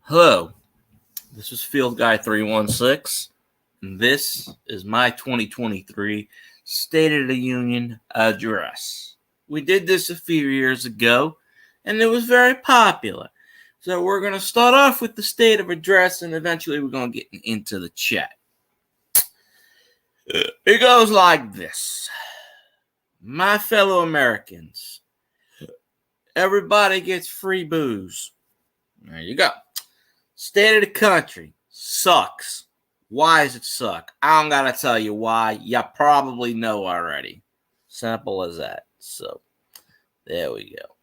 Hello, this is Fieldguy316, and this is my 2023 State of the Union address. We did this a few years ago, and it was very popular. So we're going to start off with the state of address, and eventually we're going to get into the chat. It goes like this. My fellow Americans, everybody gets free booze. There you go. State of the country sucks. Why does it suck? I don't gotta tell you why. You probably know already. Simple as that. So, there we go.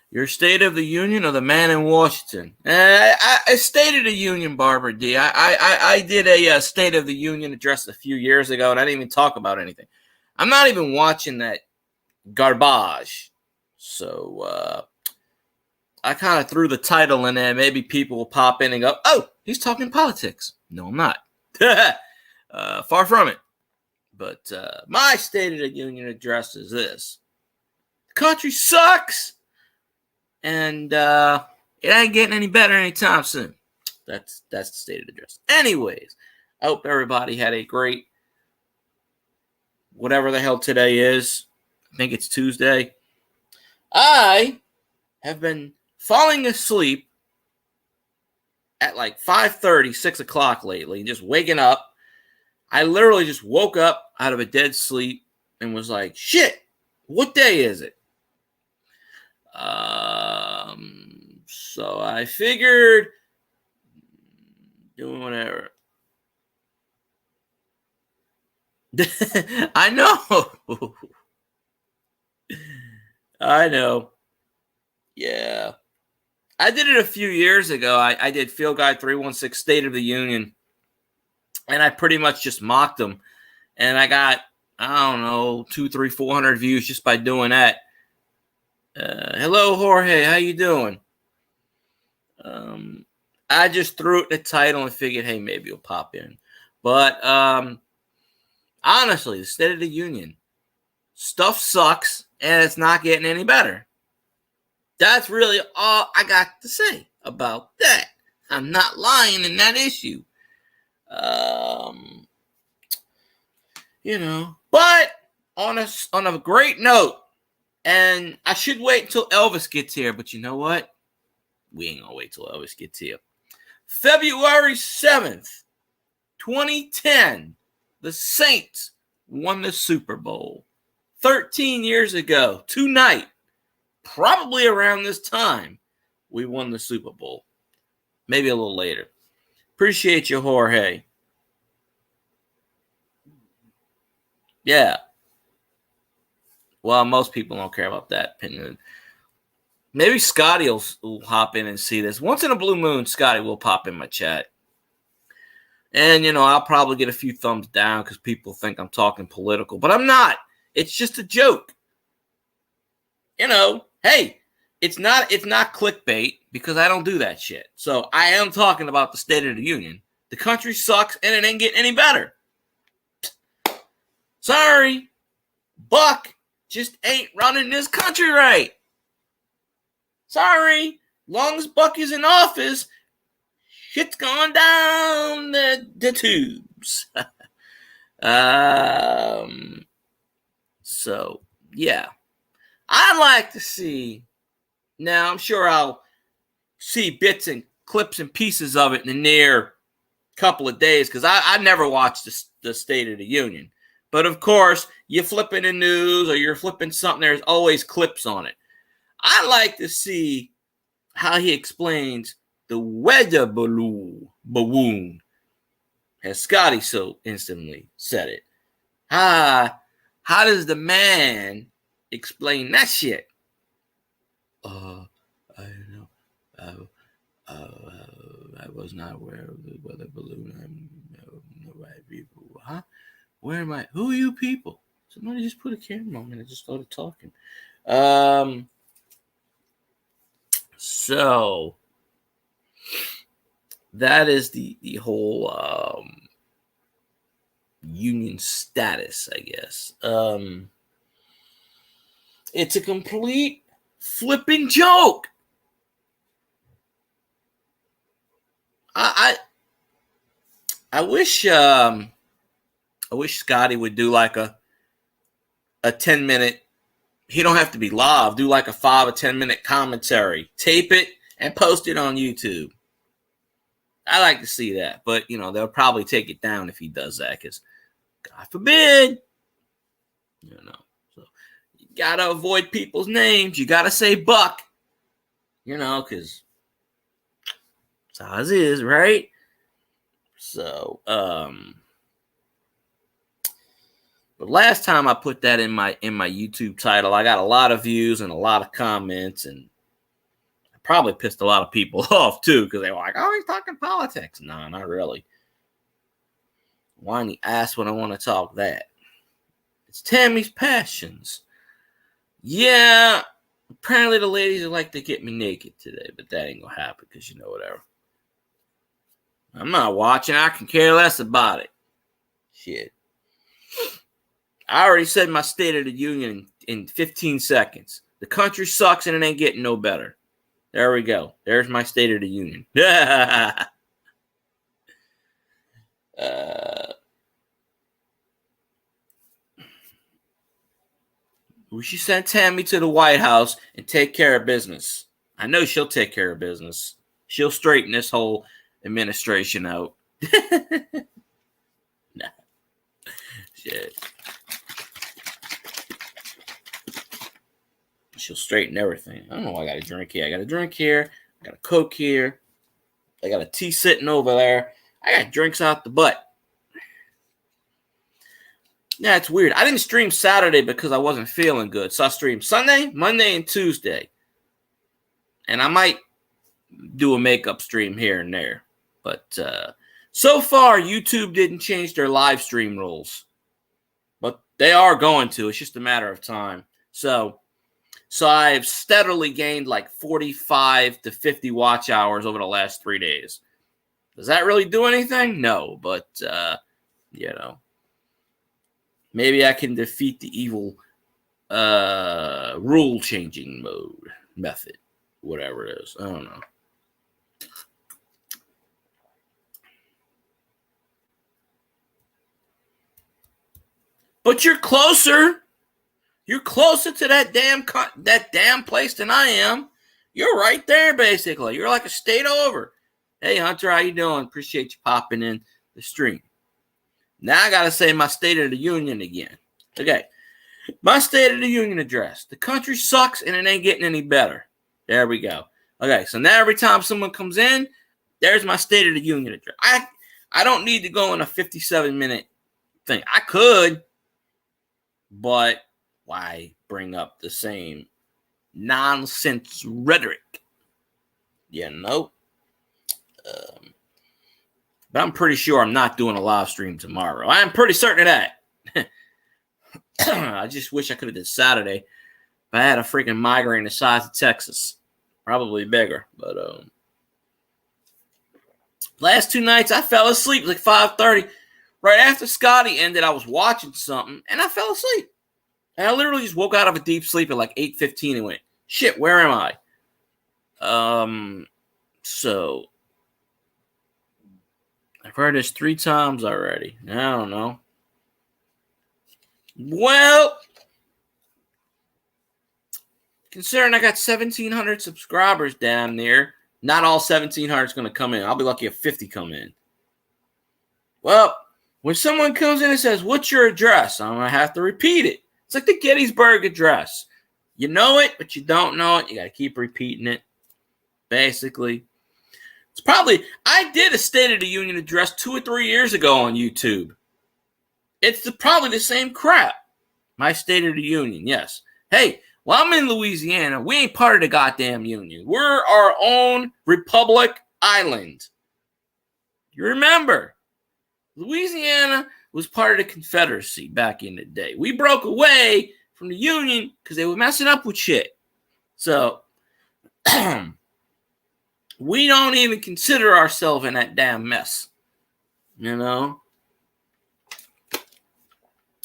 Your State of the Union or the man in Washington? I State of the Union, Barbara D. I did a State of the Union address a few years ago, and I didn't even talk about anything. I'm not even watching that garbage. So, I kind of threw the title in there. Maybe people will pop in and go, oh, he's talking politics. No, I'm not. Far from it. But my State of the Union address is this. The country sucks. And it ain't getting any better anytime soon. That's the State of the address. Anyways, I hope everybody had a great, whatever the hell today is. I think it's Tuesday. I have been falling asleep at like 5:30, 6 o'clock lately, just waking up. I literally just woke up out of a dead sleep and was like, shit, what day is it? So I figured doing whatever. I know. I know. Yeah. I did it a few years ago. I did Fieldguy316 State of the Union, and I pretty much just mocked them. And I got, I don't know, 200, 300, 400 views just by doing that. Hello, Jorge. How you doing? I just threw it in the title and figured, hey, maybe it'll pop in. But honestly, the State of the Union, stuff sucks, and it's not getting any better. That's really all I got to say about that. I'm not lying in that issue. But on a great note, and I should wait until Elvis gets here, but you know what? We ain't gonna wait till Elvis gets here. February 7th, 2010, the Saints won the Super Bowl. 13 years ago, tonight, probably around this time, we won the Super Bowl. Maybe a little later. Appreciate you, Jorge. Yeah. Well, most people don't care about that opinion. Maybe Scotty will hop in and see this. Once in a blue moon, Scotty will pop in my chat. And, I'll probably get a few thumbs down because people think I'm talking political. But I'm not. It's just a joke. Hey, it's not clickbait because I don't do that shit. So I am talking about the State of the Union. The country sucks and it ain't getting any better. Sorry. Buck just ain't running this country right. Sorry. Long as Buck is in office, shit's going down the tubes. So, yeah. I'd like to see, now I'm sure I'll see bits and clips and pieces of it in the near couple of days because I never watched the State of the Union. But, of course, you're flipping the news or you're flipping something, there's always clips on it. I'd like to see how he explains the weather balloon, as Scotty so instantly said it. How does the man explain that shit? I don't know. I was not aware of the weather balloon. I'm no right people. Huh? Where am I? Who are you people? Somebody just put a camera on me and I just started talking. So that is the whole union status, I guess. It's a complete flipping joke. I wish Scotty would do like a 10-minute. He don't have to be live. Do like a 5 or 10-minute commentary. Tape it and post it on YouTube. I like to see that, but they'll probably take it down if he does that, because God forbid, So you gotta avoid people's names. You gotta say Buck, because that's how it is, right? So, but last time I put that in my YouTube title, I got a lot of views and a lot of comments, and I probably pissed a lot of people off too, because they were like, "Oh, he's talking politics." No, not really. Whiny ass when I want to talk that. It's Tammy's passions. Yeah, apparently the ladies would like to get me naked today, but that ain't gonna happen because whatever. I'm not watching. I can care less about it. Shit. I already said my State of the Union in 15 seconds. The country sucks and it ain't getting no better. There we go. There's my State of the Union. We should send Tammy to the White House and take care of business. I know she'll take care of business. She'll straighten this whole administration out. Nah. Shit. She'll straighten everything. I don't know why I got a drink here. I got a drink here. I got a Coke here. I got a tea sitting over there. I got drinks out the butt. Yeah, it's weird. I didn't stream Saturday because I wasn't feeling good. So I streamed Sunday, Monday, and Tuesday. And I might do a makeup stream here and there. But so far, YouTube didn't change their live stream rules. But they are going to. It's just a matter of time. So I've steadily gained like 45 to 50 watch hours over the last 3 days. Does that really do anything? No, but, maybe I can defeat the evil rule-changing method, whatever it is. I don't know. But you're closer. You're closer to that damn place than I am. You're right there, basically. You're like a state over. Hey, Hunter, how you doing? Appreciate you popping in the stream. Now I got to say my State of the Union again. Okay. My State of the Union address. The country sucks and it ain't getting any better. There we go. Okay, so now every time someone comes in, there's my State of the Union address. I don't need to go in a 57-minute thing. I could, but why bring up the same nonsense rhetoric? But I'm pretty sure I'm not doing a live stream tomorrow. I'm pretty certain of that. I just wish I could have did Saturday. If I had a freaking migraine the size of Texas. Probably bigger. But last 2 nights, I fell asleep like 5:30. Right after Scotty ended, I was watching something, and I fell asleep. And I literally just woke out of a deep sleep at like 8:15 and went, shit, where am I? So I've heard this 3 times already. I don't know. Well, considering I got 1,700 subscribers down there, not all 1,700 is going to come in. I'll be lucky if 50 come in. Well, when someone comes in and says, what's your address? I'm going to have to repeat it. It's like the Gettysburg Address. You know it, but you don't know it. You got to keep repeating it, basically. It's probably, I did a State of the Union address 2 or 3 years ago on YouTube. It's probably the same crap. My State of the Union, yes. Hey, well, I'm in Louisiana. We ain't part of the goddamn Union. We're our own Republic Island. You remember, Louisiana was part of the Confederacy back in the day. We broke away from the Union because they were messing up with shit. So, we don't even consider ourselves in that damn mess.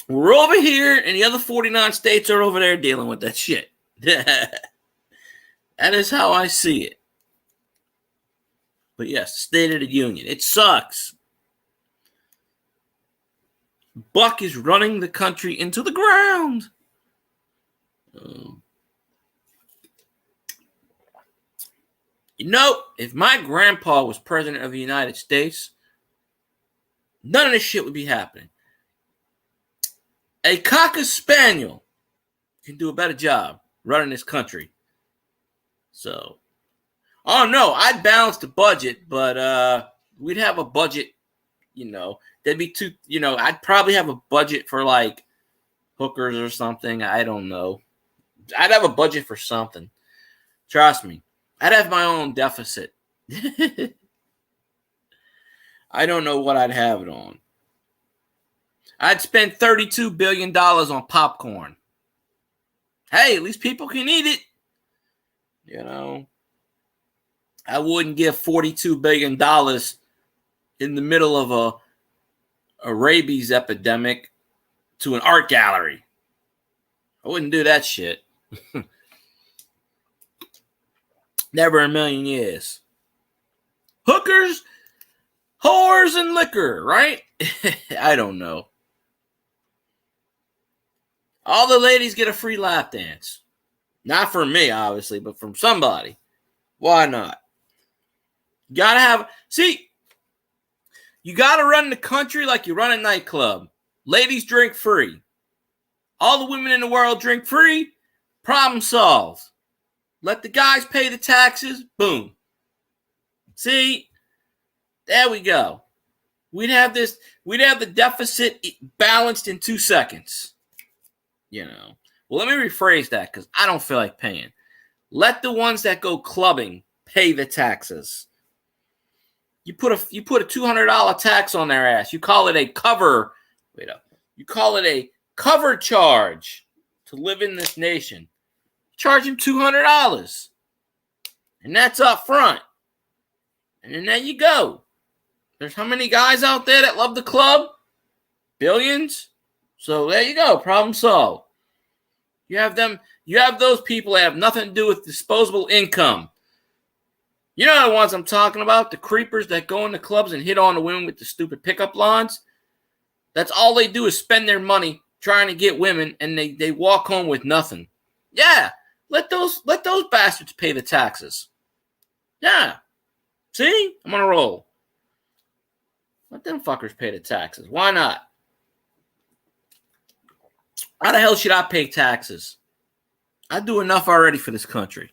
We're over here, and the other 49 states are over there dealing with that shit. That is how I see it. But yes, State of the Union. It sucks. Buck is running the country into the ground. If my grandpa was president of the United States, none of this shit would be happening. A Cocker Spaniel can do a better job running this country. So, oh no, I'd balance the budget, but we'd have a budget, there'd be I'd probably have a budget for like hookers or something. I don't know. I'd have a budget for something. Trust me. I'd have my own deficit. I don't know what I'd have it on. I'd spend $32 billion on popcorn. Hey, at least people can eat it. I wouldn't give $42 billion in the middle of a rabies epidemic to an art gallery. I wouldn't do that shit. Never in a million years. Hookers, whores, and liquor, right? I don't know. All the ladies get a free lap dance. Not from me, obviously, but from somebody. Why not? You gotta run the country like you run a nightclub. Ladies drink free. All the women in the world drink free. Problem solved. Let the guys pay the taxes. Boom. See? There we go. We'd have the deficit balanced in 2 seconds. Well, let me rephrase that because I don't feel like paying. Let the ones that go clubbing pay the taxes. You put a $200 tax on their ass. You call it a cover. You call it a cover charge to live in this nation. Charge them $200, and that's up front. And then there you go. There's how many guys out there that love the club? Billions. So there you go. Problem solved. You have those people that have nothing to do with disposable income. You know the ones I'm talking about? The creepers that go into clubs and hit on the women with the stupid pickup lines. That's all they do is spend their money trying to get women, and they walk home with nothing. Yeah, let those bastards pay the taxes. Yeah. See? I'm on a roll. Let them fuckers pay the taxes. Why not? How the hell should I pay taxes? I do enough already for this country.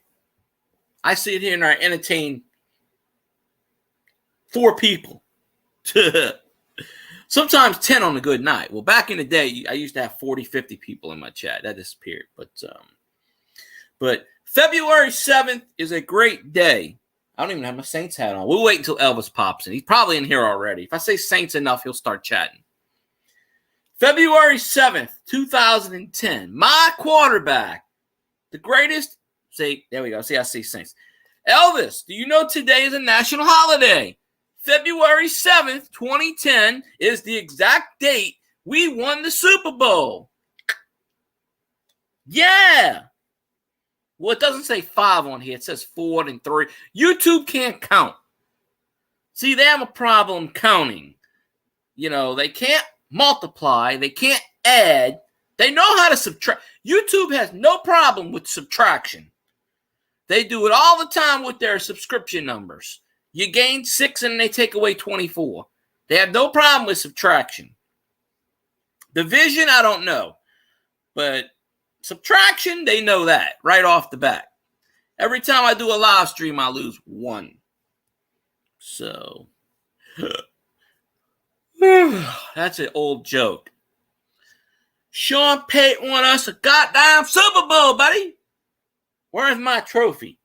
I sit here and I entertain 4 people. Sometimes 10 on a good night. Well, back in the day, I used to have 40, 50 people in my chat. That disappeared. But February 7th is a great day. I don't even have my Saints hat on. We'll wait until Elvis pops in. He's probably in here already. If I say Saints enough, he'll start chatting. February 7th, 2010. My quarterback. The greatest. See, there we go. See, I see Saints. Elvis, do you know today is a national holiday? February 7th, 2010 is the exact date we won the Super Bowl. Yeah. Well, it doesn't say 5 on here. It says 4 and 3. YouTube can't count. See, they have a problem counting. They can't multiply. They can't add. They know how to subtract. YouTube has no problem with subtraction. They do it all the time with their subscription numbers. You gain 6 and they take away 24. They have no problem with subtraction. Division, I don't know. But subtraction, they know that right off the bat. Every time I do a live stream, I lose 1. So, that's an old joke. Sean Payton won us a goddamn Super Bowl, buddy. Where's my trophy?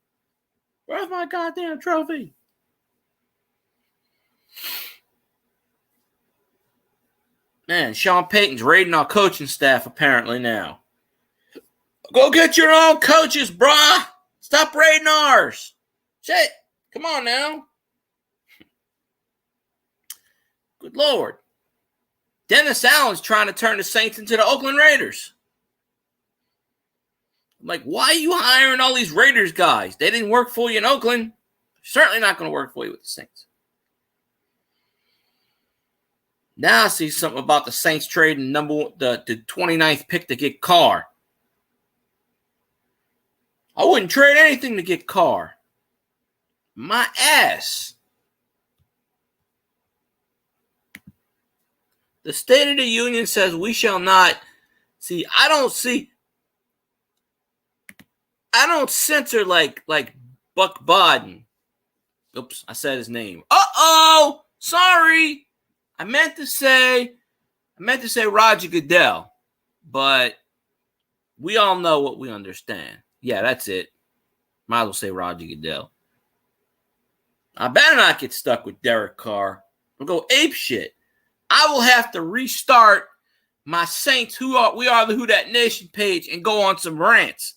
Where's my goddamn trophy? Man, Sean Payton's raiding our coaching staff apparently now. Go get your own coaches, brah. Stop raiding ours. Shit. Come on now. Good Lord. Dennis Allen's trying to turn the Saints into the Oakland Raiders. I'm like, why are you hiring all these Raiders guys? They didn't work for you in Oakland. Certainly not going to work for you with the Saints. Now I see something about the Saints trading the 29th pick to get Carr. I wouldn't trade anything to get Carr. My ass. The State of the Union says we shall not see. I don't censor like Buck Bodden. Oops, I said his name. Uh-oh! Sorry. I meant to say Roger Goodell, but we all know what we understand. Yeah, that's it. Might as well say Roger Goodell. I better not get stuck with Derek Carr. I'll go ape shit. I will have to restart my Saints We Are the Who Dat Nation page and go on some rants.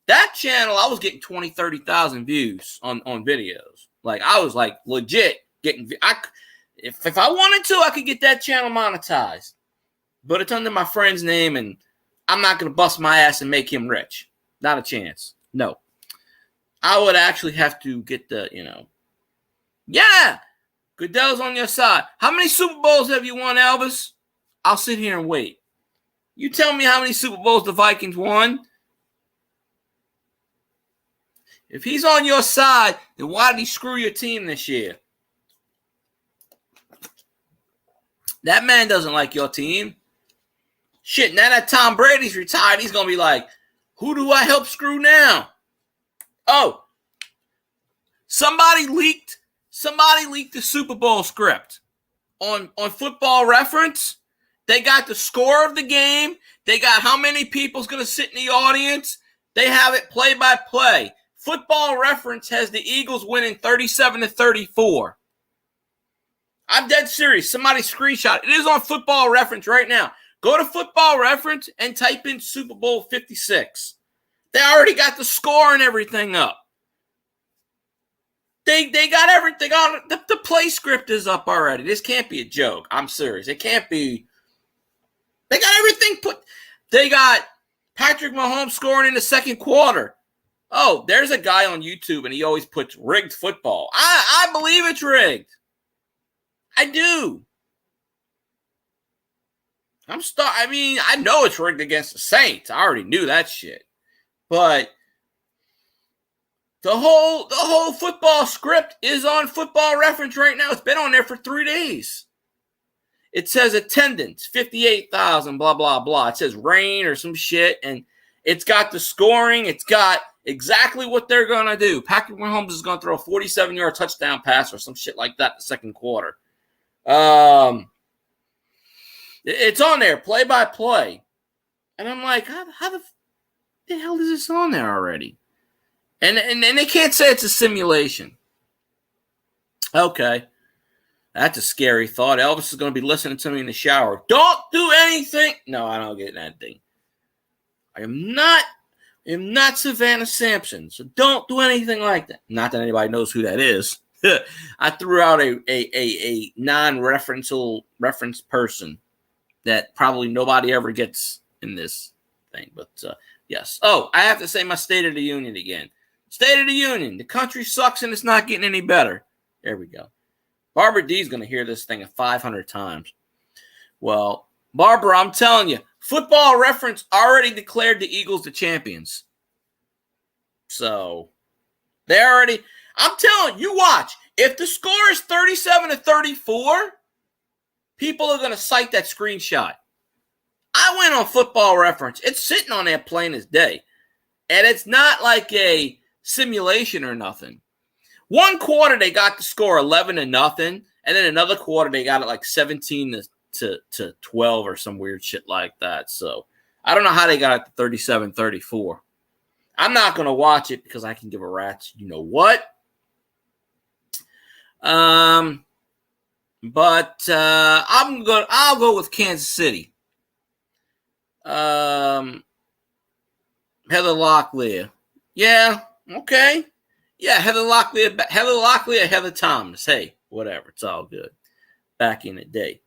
That channel, I was getting 20, 30,000 views on videos. Like, I was like legit getting. If I wanted to, I could get that channel monetized. But it's under my friend's name, and I'm not going to bust my ass and make him rich. Not a chance. No. I would actually have to get the, Yeah, Goodell's on your side. How many Super Bowls have you won, Elvis? I'll sit here and wait. You tell me how many Super Bowls the Vikings won. If he's on your side, then why did he screw your team this year? That man doesn't like your team. Shit, now that Tom Brady's retired, he's going to be like, who do I help screw now? Oh, somebody leaked the Super Bowl script on Football Reference. They got the score of the game. They got how many people's going to sit in the audience. They have it play by play. Football Reference has the Eagles winning 37-34. I'm dead serious. Somebody screenshot. It is on Football Reference right now. Go to Football Reference and type in Super Bowl 56. They already got the score and everything up. They got everything on. The play script is up already. This can't be a joke. I'm serious. It can't be. They got everything put. They got Patrick Mahomes scoring in the second quarter. Oh, there's a guy on YouTube, and he always puts rigged football. I believe it's rigged. I do. I know it's rigged against the Saints. I already knew that shit. But the whole football script is on Football Reference right now. It's been on there for 3 days. It says attendance, 58,000, blah, blah, blah. It says rain or some shit, and it's got the scoring. It's got exactly what they're going to do. Patrick Mahomes is going to throw a 47-yard touchdown pass or some shit like that in the second quarter. It's on there, play by play. And I'm like, how the hell is this on there already? And they can't say it's a simulation. Okay. That's a scary thought. Elvis is going to be listening to me in the shower. Don't do anything. No, I don't get that thing. I am not Savannah Sampson, so don't do anything like that. Not that anybody knows who that is. I threw out a non-reference person that probably nobody ever gets in this thing. But yes. Oh, I have to say my State of the Union again. State of the Union. The country sucks and it's not getting any better. There we go. Barbara D's going to hear this thing 500 times. Well, Barbara, I'm telling you, Football Reference already declared the Eagles the champions. So, they already... I'm telling you, watch. If the score is 37-34, people are going to cite that screenshot. I went on Football Reference. It's sitting on there plain as day. And it's not like a simulation or nothing. One quarter, they got the score 11-0. And then another quarter, they got it like 17-12 or some weird shit like that. So, I don't know how they got it to 37-34. I'm not going to watch it because I can give a rat's you know what. But I'll go with Kansas City. Heather Locklear. Yeah, okay. Yeah, Heather Locklear, Heather Thomas. Hey, whatever. It's all good. Back in the day.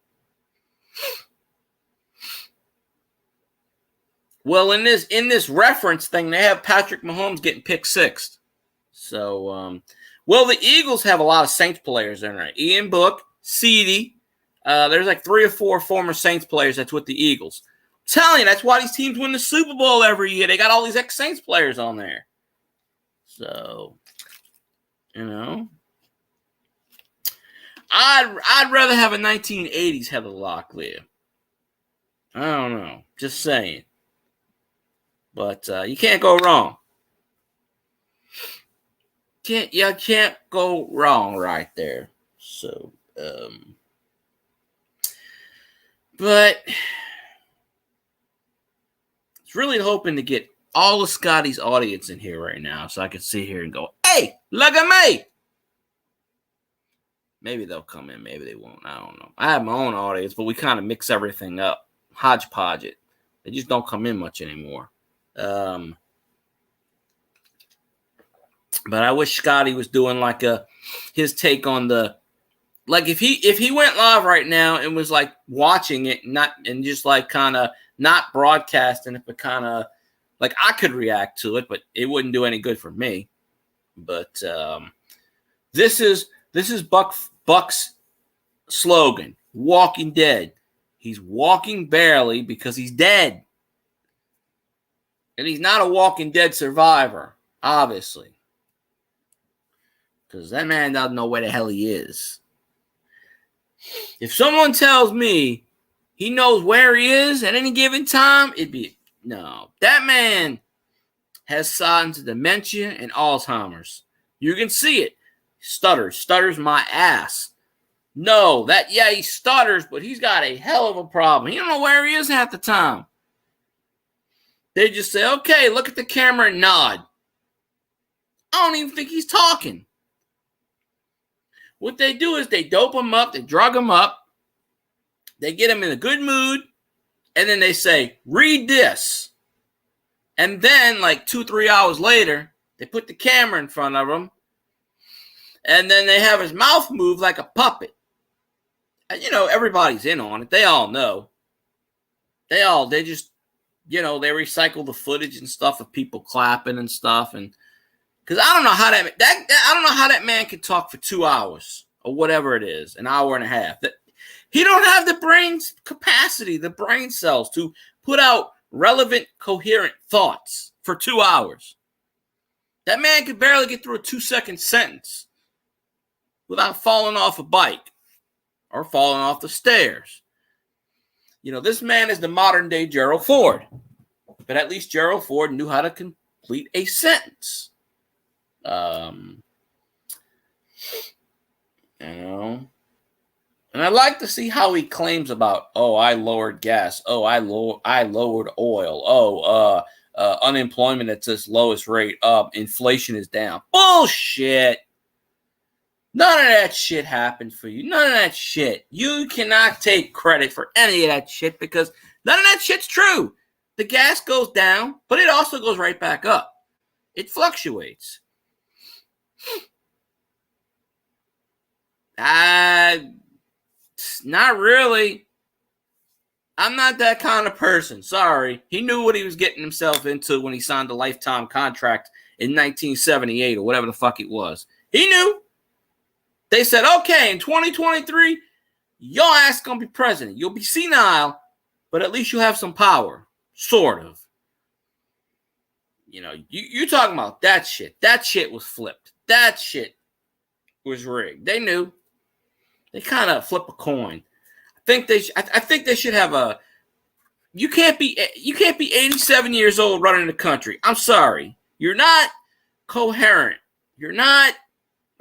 Well, in this reference thing, they have Patrick Mahomes getting picked sixth. So, well, the Eagles have a lot of Saints players in there. Ian Book, Ceedee. There's like 3 or 4 former Saints players that's with the Eagles. I'm telling you, that's why these teams win the Super Bowl every year. They got all these ex-Saints players on there. So, you know, I'd rather have a 1980s Heather Locklear. I don't know. Just saying. But you can't go wrong. You can't go wrong right there. So, but it's really hoping to get all of Scotty's audience in here right now so I can sit here and go, hey, look at me. Maybe they'll come in. Maybe they won't. I don't know. I have my own audience, but we kind of mix everything up. Hodgepodge it. They just don't come in much anymore. But I wish Scotty was doing like his take on the, like if he went live right now and was like watching it and just like kind of not broadcasting it, but kind of like I could react to it, but it wouldn't do any good for me. But this is Buck's slogan, Walking Dead. He's walking barely because he's dead. And he's not a Walking Dead survivor, obviously. Because that man doesn't know where the hell he is. If someone tells me he knows where he is at any given time, it'd be, no. That man has signs of dementia and Alzheimer's. You can see it. Stutters my ass. No, he stutters, but he's got a hell of a problem. He don't know where he is half the time. They just say, okay, look at the camera and nod. I don't even think he's talking. What they do is they dope him up, they drug him up, they get him in a good mood, and then they say, read this. And then, like 2-3 hours later, they put the camera in front of him, and then they have his mouth move like a puppet. And, everybody's in on it. They all know. They just, they recycle the footage and stuff of people clapping and stuff. And because I don't know how that man can talk for 2 hours or whatever it is, an hour and a half. He don't have the brain capacity, the brain cells to put out relevant, coherent thoughts for 2 hours. That man could barely get through a 2-second sentence without falling off a bike or falling off the stairs. This man is the modern day Gerald Ford. But at least Gerald Ford knew how to complete a sentence. And I like to see how he claims about, I lowered gas. I lowered oil. Unemployment at its lowest rate. Inflation is down. Bullshit. None of that shit happened for you. None of that shit. You cannot take credit for any of that shit because none of that shit's true. The gas goes down, but it also goes right back up. It fluctuates. Not really. I'm not that kind of person. Sorry. He knew what he was getting himself into when he signed a lifetime contract in 1978 or whatever the fuck it was. He knew. They said, okay, in 2023, your ass going to be president. You'll be senile, but at least you'll have some power. Sort of. You talking about that shit. That shit was flipped. That shit was rigged. They knew. They kind of flip a coin. I think they should have a. You can't be 87 years old running the country. I'm sorry. You're not coherent. You're not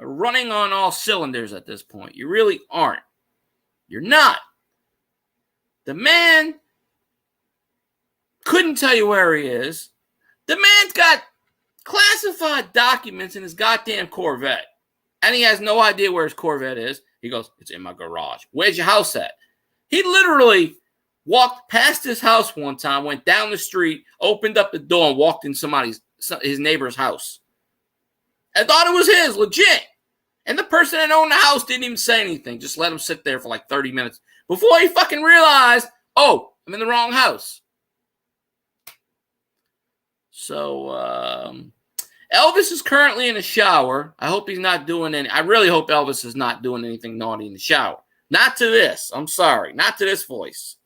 running on all cylinders at this point. You really aren't. You're not. The man couldn't tell you where he is. The man's got classified documents in his goddamn Corvette. And he has no idea where his Corvette is. He goes, it's in my garage. Where's your house at? He literally walked past his house one time, went down the street, opened up the door, and walked in his neighbor's house. I thought it was his, legit. And the person that owned the house didn't even say anything. Just let him sit there for like 30 minutes before he fucking realized, I'm in the wrong house. So Elvis is currently in the shower. I hope he's not doing any. I really hope Elvis is not doing anything naughty in the shower. Not to this. I'm sorry. Not to this voice.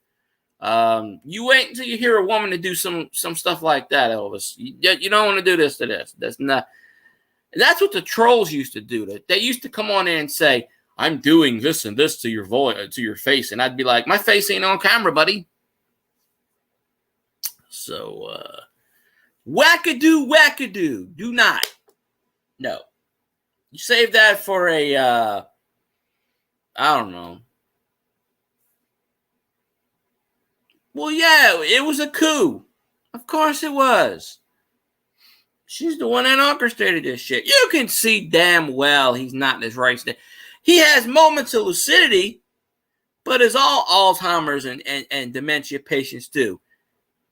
You wait until you hear a woman to do some stuff like that, Elvis. You don't want to do this to this. That's not. That's what the trolls used to do. They used to come on in and say, "I'm doing this and this to your voice, to your face," and I'd be like, "My face ain't on camera, buddy." So, wackadoo, wackadoo. Do not. No. You save that for a, I don't know. Well, yeah, it was a coup. Of course it was. She's the one that orchestrated this shit. You can see damn well he's not in his right state. He has moments of lucidity, but as all Alzheimer's and dementia patients do,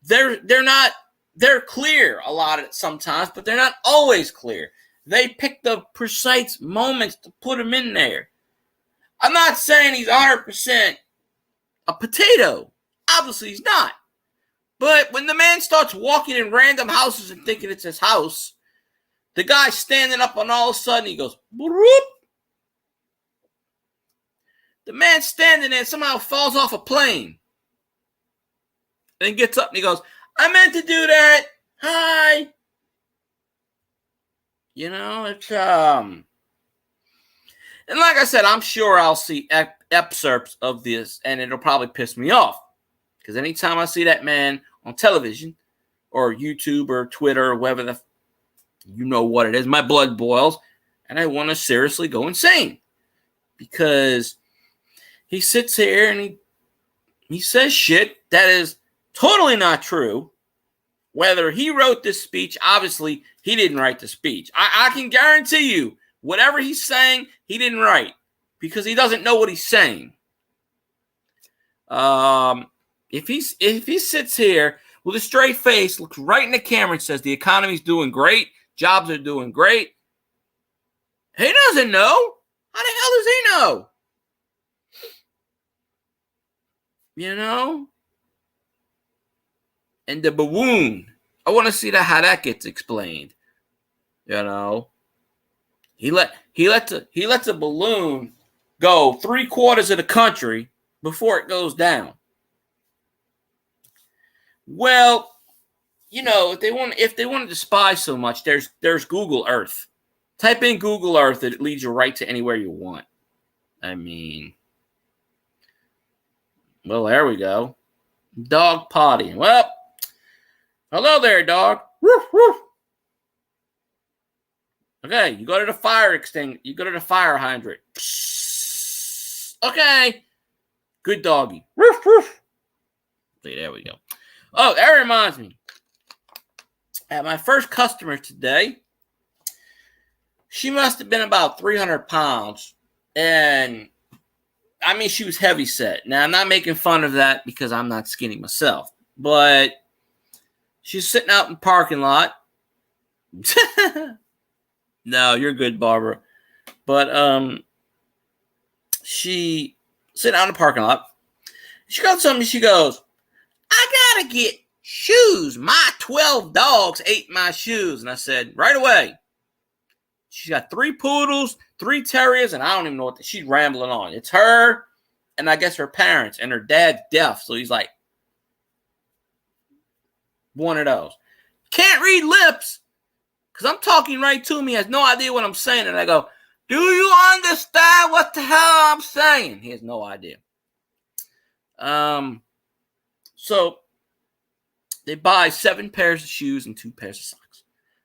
they're clear a lot of it sometimes, but they're not always clear. They pick the precise moments to put him in there. I'm not saying he's 100% a potato. Obviously he's not. But when the man starts walking in random houses and thinking it's his house, the guy standing up and all of a sudden he goes, whoop. The man standing there somehow falls off a plane. Then gets up and he goes, I meant to do that. Hi. You know, it's, and like I said, I'm sure I'll see excerpts of this and it'll probably piss me off. Because anytime I see that man on television or YouTube or Twitter or whatever you know what it is, my blood boils and I want to seriously go insane. Because he sits here and he says shit that is totally not true. Whether he wrote this speech, obviously he didn't write the speech. I can guarantee you, whatever he's saying, he didn't write because he doesn't know what he's saying. If he sits here with a straight face, looks right in the camera and says the economy's doing great, jobs are doing great, he doesn't know. How the hell does he know? You know? And the balloon. I want to see how that gets explained. You know? He lets a balloon go 3/4 of the country before it goes down. Well, you know, if they wanted to spy so much, there's Google Earth. Type in Google Earth, it leads you right to anywhere you want. I mean, well, there we go. Dog potty. Well, hello there, dog. Woof, woof. Okay, you go to the fire extinguisher. You go to the fire hydrant. Okay. Good doggy. Woof, woof. See, there we go. Oh, that reminds me. At my first customer today, she must have been about 300 pounds. And, I mean, she was heavy set. Now, I'm not making fun of that because I'm not skinny myself. But she's sitting out in the parking lot. No, you're good, Barbara. But she sitting out in the parking lot. She goes something. She goes, I gotta get shoes. My 12 dogs ate my shoes. And I said, right away. She's got 3 poodles, 3 terriers, and I don't even know what she's rambling on. It's her and I guess her parents, and her dad's deaf. So he's like one of those. Can't read lips because I'm talking right to him. He has no idea what I'm saying. And I go, do you understand what the hell I'm saying? He has no idea. So they buy 7 pairs of shoes and 2 pairs of socks.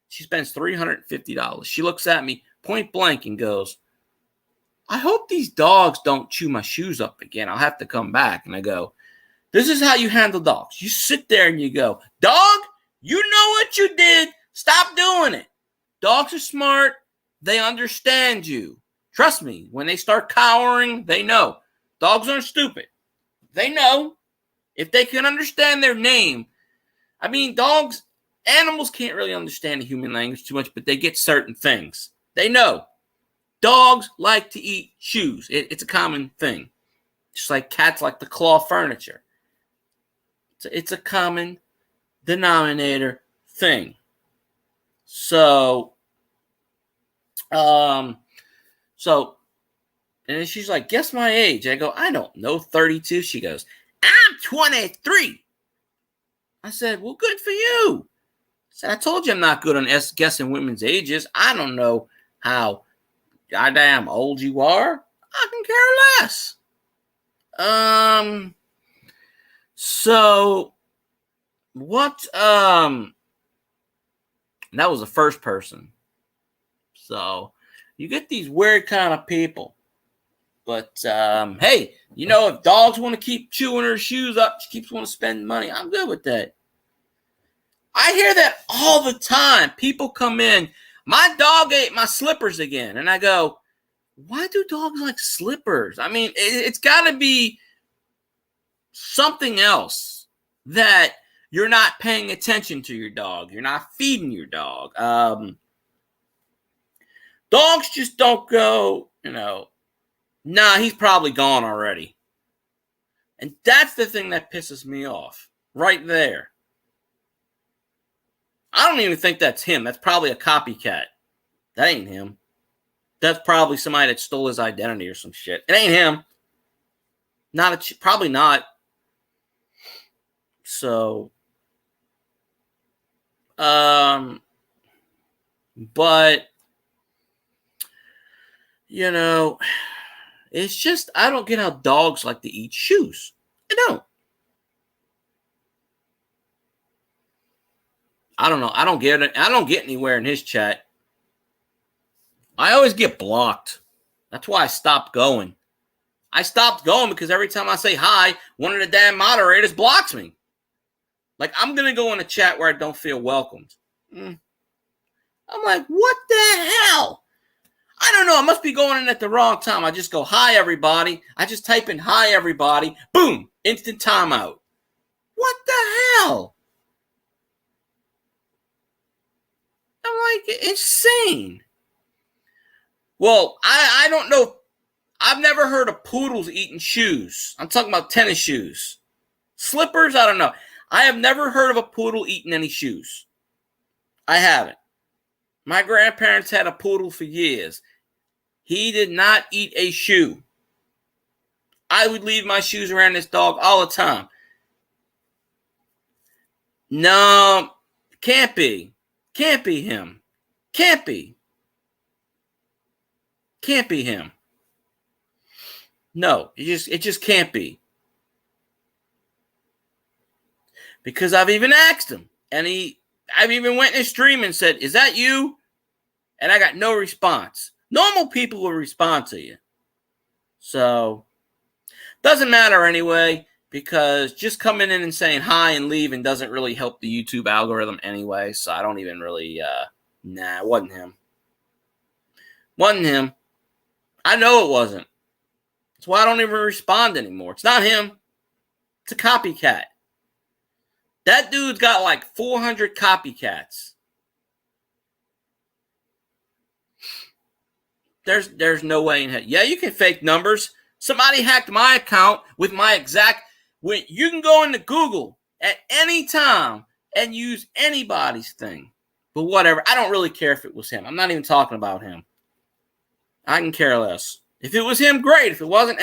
She spends $350. She looks at me point blank and goes, I hope these dogs don't chew my shoes up again. I'll have to come back. And I go, this is how you handle dogs. You sit there and you go, dog, you know what you did. Stop doing it. Dogs are smart. They understand you. Trust me, when they start cowering, they know. Dogs aren't stupid. They know. If they can understand their name. I mean, animals can't really understand the human language too much, but they get certain things. They know. Dogs like to eat shoes. It's a common thing. Just like cats like to claw furniture. It's a common denominator thing. So, so, and then she's like, guess my age. I go, I don't know, 32. She goes, I'm 23. I said, well, good for you. I said, I told you I'm not good on guessing women's ages. I don't know how goddamn old you are. I can care less. So what, that was the first person. So you get these weird kind of people. But, hey, you know, if dogs want to keep chewing her shoes up, she keeps wanting to spend money, I'm good with that. I hear that all the time. People come in, my dog ate my slippers again. And I go, why do dogs like slippers? I mean, it's got to be something else that you're not paying attention to your dog. You're not feeding your dog. Dogs just don't go, you know, nah, he's probably gone already. And that's the thing that pisses me off right there. I don't even think that's him. That's probably a copycat. That ain't him. That's probably somebody that stole his identity or some shit. It ain't him. Probably not. So, but, you know, it's just, I don't get how dogs like to eat shoes. I don't. I don't know. I don't get it. I don't get anywhere in his chat. I always get blocked. That's why I stopped going. I stopped going because every time I say hi, one of the damn moderators blocks me. Like, I'm going to go in a chat where I don't feel welcomed. I'm like, what the hell? I don't know. I must be going in at the wrong time. I just go, hi, everybody. I just type in hi, everybody. Boom. Instant timeout. What the hell? I'm like, insane. Well, I don't know. I've never heard of poodles eating shoes. I'm talking about tennis shoes. Slippers, I don't know. I have never heard of a poodle eating any shoes. I haven't. My grandparents had a poodle for years. He did not eat a shoe. I would leave my shoes around this dog all the time. No, can't be. Can't be him. Can't be. Can't be him. No, it just can't be. Because I've even asked him, and I've even went in his stream and said, is that you? And I got no response. Normal people will respond to you. So, doesn't matter anyway, because just coming in and saying hi and leaving doesn't really help the YouTube algorithm anyway, so I don't even really, nah, it wasn't him. Wasn't him. I know it wasn't. That's why I don't even respond anymore. It's not him. It's a copycat. That dude's got like 400 copycats. There's no way in hell. Yeah, you can fake numbers. Somebody hacked my account with my exact. You can go into Google at any time and use anybody's thing. But whatever. I don't really care if it was him. I'm not even talking about him. I can care less. If it was him, great. If it wasn't,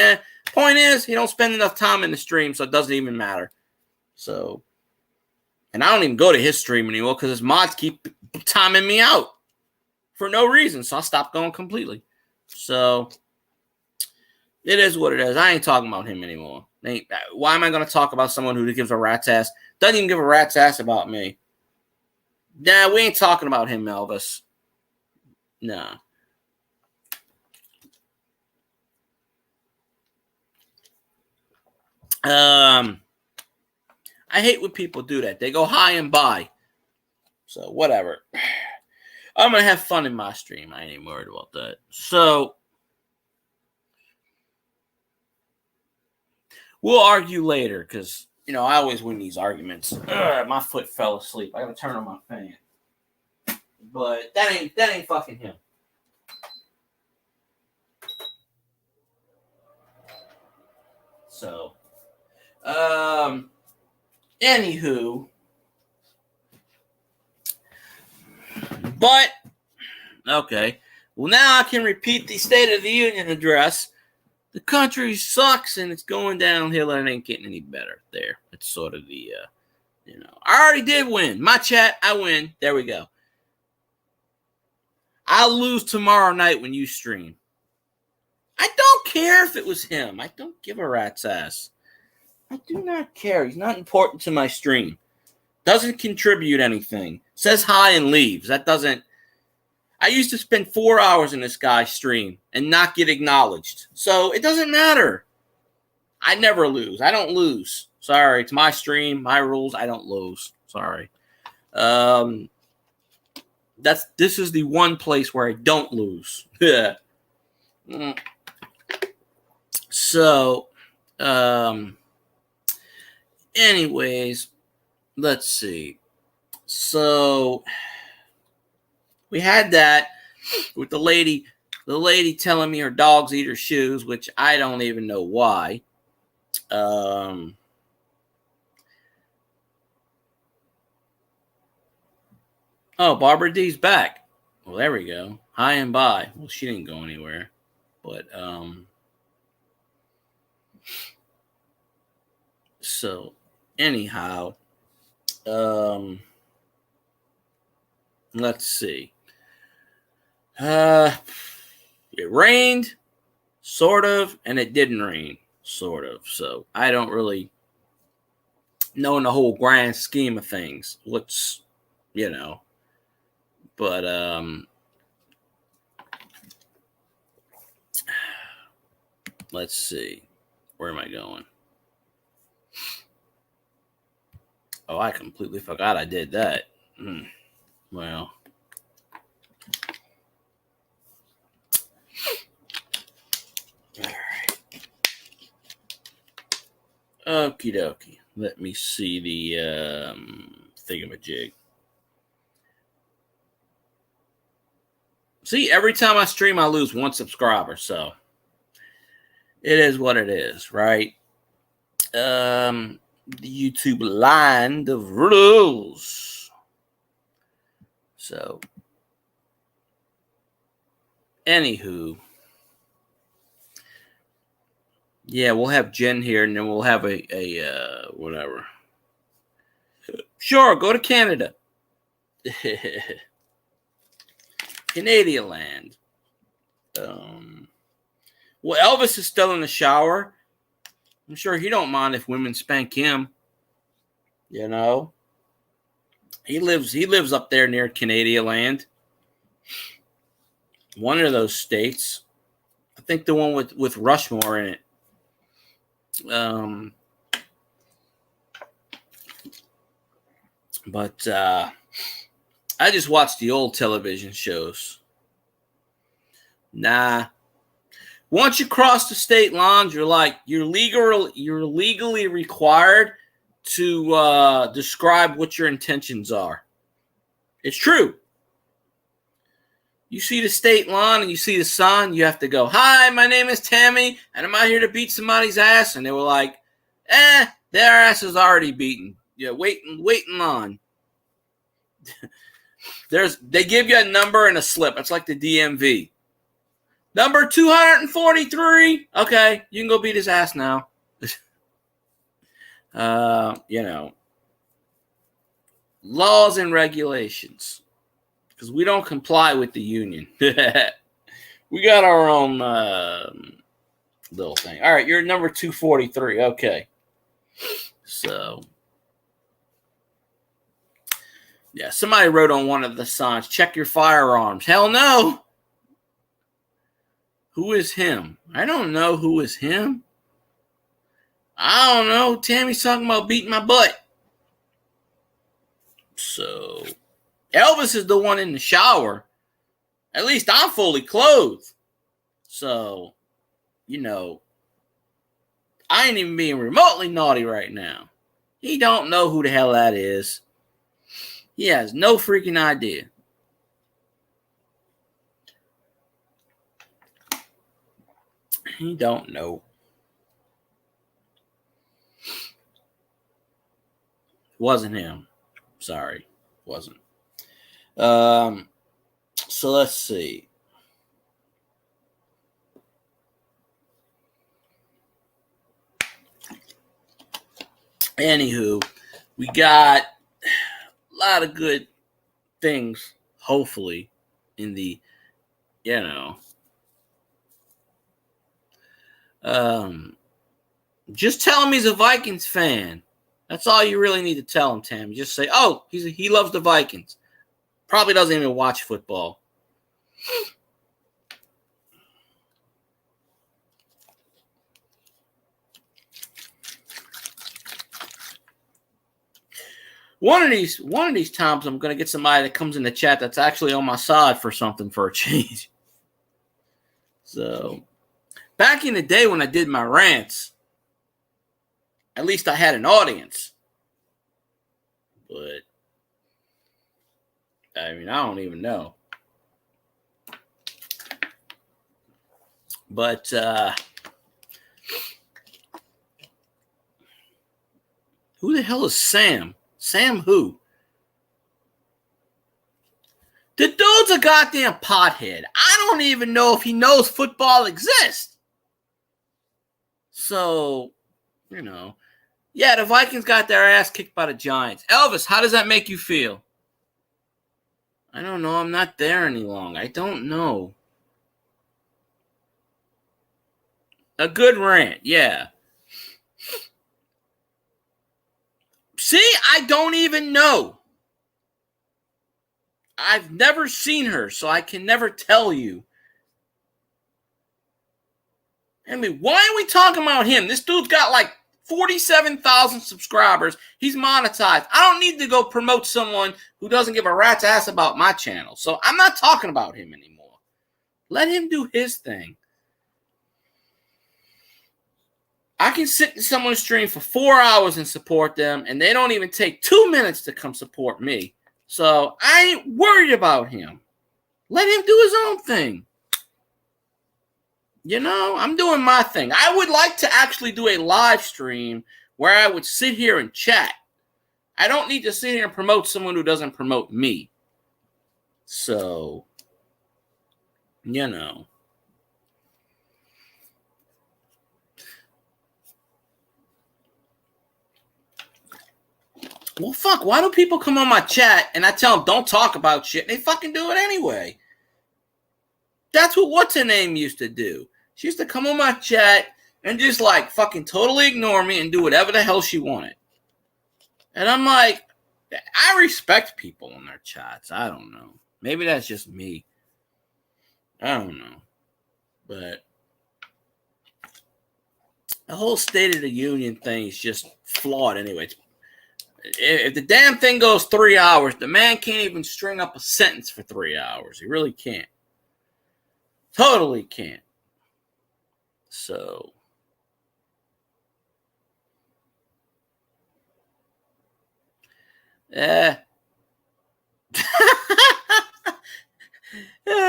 point is, he don't spend enough time in the stream, so it doesn't even matter. So, and I don't even go to his stream anymore because his mods keep timing me out for no reason. So I stopped going completely. So it is what it is. I ain't talking about him anymore. Why am I going to talk about someone who gives a rat's ass? Doesn't even give a rat's ass about me. Nah, we ain't talking about him, Elvis. Nah. I hate when people do that. They go hi and bye. So whatever. I'm going to have fun in my stream. I ain't even worried about that. So we'll argue later because, you know, I always win these arguments. My foot fell asleep. I got to turn on my fan. But that ain't fucking him. So, anywho, But, okay. Well, now I can repeat the State of the Union address. The country sucks and it's going downhill and it ain't getting any better. There. It's sort of the, I already did win. My chat, I win. There we go. I'll lose tomorrow night when you stream. I don't care if it was him. I don't give a rat's ass. I do not care. He's not important to my stream. Doesn't contribute anything. Says hi and leaves. That doesn't. I used to spend 4 hours in this guy's stream and not get acknowledged. So it doesn't matter. I never lose. I don't lose. Sorry. It's my stream, my rules. I don't lose. Sorry. This is the one place where I don't lose. Yeah. So, anyways, let's see. So we had that with the lady telling me her dogs eat her shoes, which I don't even know why. Oh, Barbara D's back. Well, there we go. Hi and bye. Well, she didn't go anywhere. But, so anyhow, let's see. It rained, sort of, and it didn't rain, sort of. So I don't really know in the whole grand scheme of things what's, but, let's see. Where am I going? Oh, I completely forgot I did that. Well. All right. Okie dokie. Let me see the thingamajig. See, every time I stream, I lose one subscriber, so it is what it is, right? The YouTube line of rules. So, anywho, yeah, we'll have Jen here, and then we'll have a whatever. Sure, go to Canada. Canadian land. Well, Elvis is still in the shower. I'm sure he don't mind if women spank him. He lives up there near Canadian land. One of those states. I think the one with Rushmore in it. But I just watch the old television shows. Nah. Once you cross the state lines, you're legally required to describe what your intentions are. It's true. You see the state line and you see the sign, you have to go, "Hi, my name is Tammy, and I'm out here to beat somebody's ass." And they were like, their ass is already beaten. Yeah, wait in line. They give you a number and a slip. It's like the DMV. Number 243. Okay, you can go beat his ass now. Laws and regulations. Because we don't comply with the union. We got our own little thing. All right, you're number 243. Okay. So, yeah, somebody wrote on one of the signs, "Check your firearms." Hell no. Who is him? I don't know who is him. I don't know. Tammy's talking about beating my butt. So, Elvis is the one in the shower. At least I'm fully clothed. So, I ain't even being remotely naughty right now. He don't know who the hell that is. He has no freaking idea. He don't know. Wasn't him. Sorry. Wasn't. So let's see. Anywho, we got a lot of good things, hopefully, in the, just tell him he's a Vikings fan. That's all you really need to tell him, Tam. Just say, oh, he loves the Vikings. Probably doesn't even watch football. One of these times, I'm gonna get somebody that comes in the chat that's actually on my side for something for a change. So, back in the day when I did my rants, at least I had an audience. But I mean, I don't even know. But who the hell is Sam? Sam who? The dude's a goddamn pothead. I don't even know if he knows football exists. So, yeah, the Vikings got their ass kicked by the Giants. Elvis, how does that make you feel? I don't know. I'm not there any longer. I don't know. A good rant, yeah. See, I don't even know. I've never seen her, so I can never tell you. I mean, why are we talking about him? This dude's got like 47,000 subscribers. He's monetized. I don't need to go promote someone who doesn't give a rat's ass about my channel. So I'm not talking about him anymore. Let him do his thing. I can sit in someone's stream for 4 hours and support them, and they don't even take 2 minutes to come support me. So I ain't worried about him. Let him do his own thing. I'm doing my thing. I would like to actually do a live stream where I would sit here and chat. I don't need to sit here and promote someone who doesn't promote me. So, Well, fuck, why do people come on my chat and I tell them don't talk about shit and they fucking do it anyway? That's what what's-her-name used to do. She used to come on my chat and just like fucking totally ignore me and do whatever the hell she wanted. And I'm like, I respect people in their chats. I don't know. Maybe that's just me. I don't know. But the whole State of the Union thing is just flawed anyway. If the damn thing goes 3 hours, the man can't even string up a sentence for 3 hours. He really can't. Totally can't. So.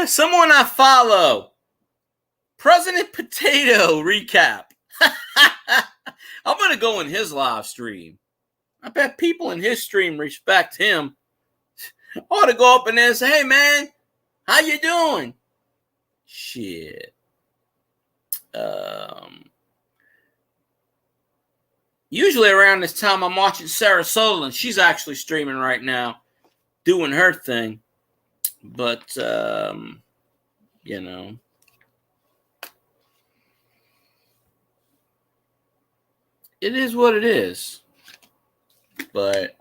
Someone I follow. President Potato recap. I'm going to go in his live stream. I bet people in his stream respect him. I ought to go up in there and say, hey, man, how you doing? Shit. Usually around this time, I'm watching Sarah Sutherland. She's actually streaming right now, doing her thing. But, it is what it is. But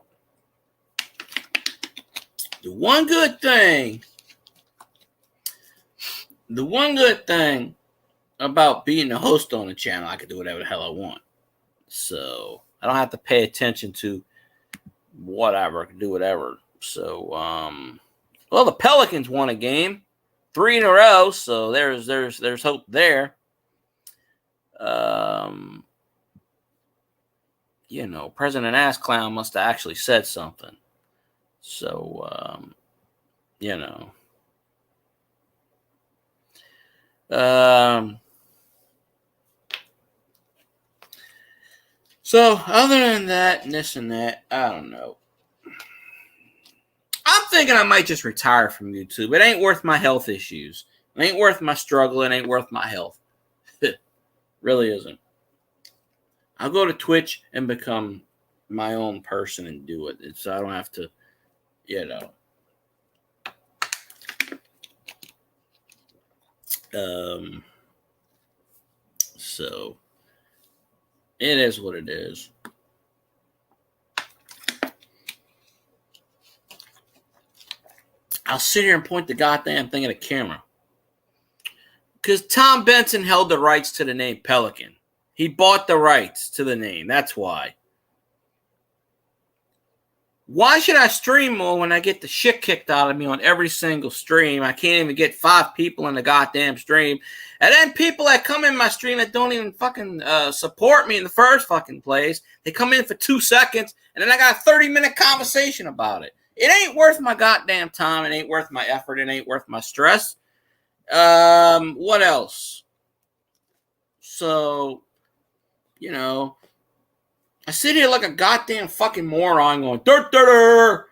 the one good thing about being the host on the channel, I can do whatever the hell I want. So I don't have to pay attention to whatever. I can do whatever. So, well, the Pelicans won a game, 3 in a row. So there's hope there. President Ass Clown must have actually said something. So, so other than that, and this and that, I don't know. I'm thinking I might just retire from YouTube. It ain't worth my health issues. It ain't worth my struggle. It ain't worth my health. Really isn't. I'll go to Twitch and become my own person and do it. So I don't have to, you know. So it is what it is. I'll sit here and point the goddamn thing at a camera. Because Tom Benson held the rights to the name Pelican. He bought the rights to the name. That's why. Why should I stream more when I get the shit kicked out of me on every single stream? I can't even get 5 people in the goddamn stream. And then people that come in my stream that don't even fucking support me in the first fucking place, they come in for 2 seconds, and then I got a 30-minute conversation about it. It ain't worth my goddamn time. It ain't worth my effort. It ain't worth my stress. What else? So, you know, I sit here like a goddamn fucking moron going, dur, dur, dur,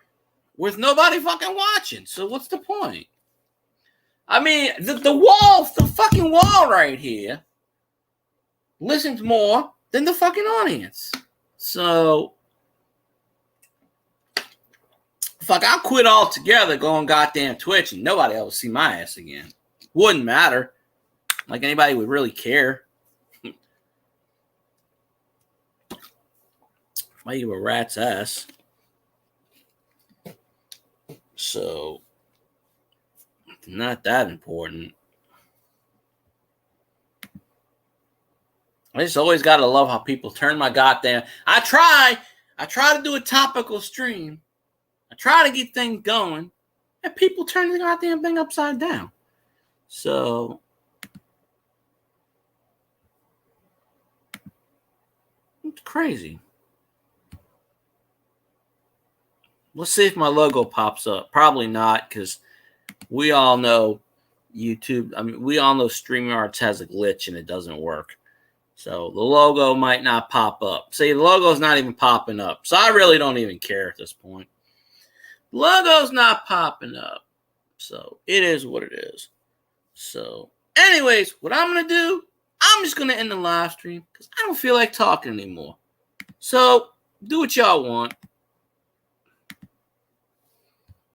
with nobody fucking watching. So what's the point? I mean, the wall, the fucking wall right here listens more than the fucking audience. So, fuck, I'll quit altogether, go on goddamn Twitch, and nobody else will see my ass again. Wouldn't matter. Like anybody would really care. Might give a rat's ass. So, not that important. I just always got to love how people turn my goddamn... I try to do a topical stream. I try to get things going. And people turn the goddamn thing upside down. So... it's crazy. Let's see if my logo pops up. Probably not, because we all know YouTube. I mean, we all know StreamYards has a glitch and it doesn't work. So the logo might not pop up. See, the logo's not even popping up. So I really don't even care at this point. The logo's not popping up. So it is what it is. So anyways, what I'm going to do, I'm just going to end the live stream because I don't feel like talking anymore. So do what y'all want.